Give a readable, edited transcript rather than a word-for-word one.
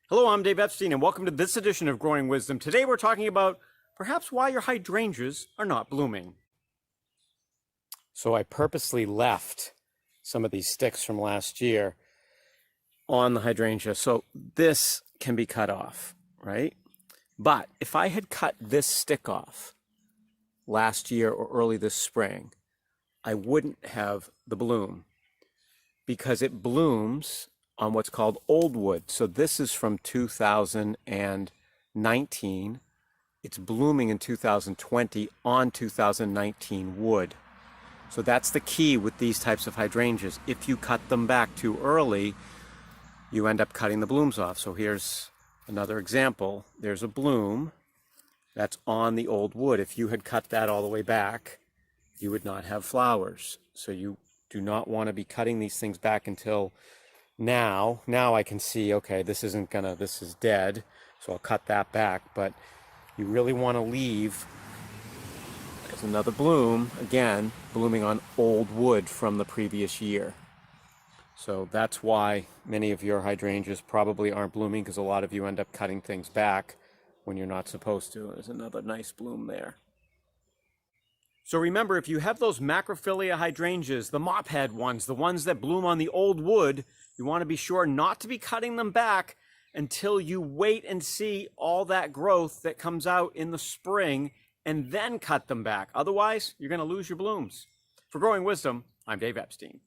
Hello, I'm Dave Epstein, and welcome to this edition of Growing Wisdom. Today we're talking about perhaps why your hydrangeas are not blooming. So I purposely left some of these sticks from last year on the hydrangea. So this can be cut off, right? But if I had cut this stick off last year or early this spring, I wouldn't have the bloom because it blooms on what's called old wood. So this is from 2019. It's blooming in 2020 on 2019 wood. So that's the key with these types of hydrangeas. If you cut them back too early, you end up cutting the blooms off. So here's another example. There's a bloom that's on the old wood. If you had cut that all the way back, you would not have flowers. So you do not want to be cutting these things back until now I can see, okay, this is dead, so I'll cut that back. But you really want to leave, there's another bloom, again, blooming on old wood from the previous year. So that's why many of your hydrangeas probably aren't blooming, because a lot of you end up cutting things back when you're not supposed to. There's another nice bloom there. So remember, if you have those Macrophyllia hydrangeas, the mop head ones, the ones that bloom on the old wood, you want to be sure not to be cutting them back until you wait and see all that growth that comes out in the spring and then cut them back. Otherwise, you're going to lose your blooms. For Growing Wisdom, I'm Dave Epstein.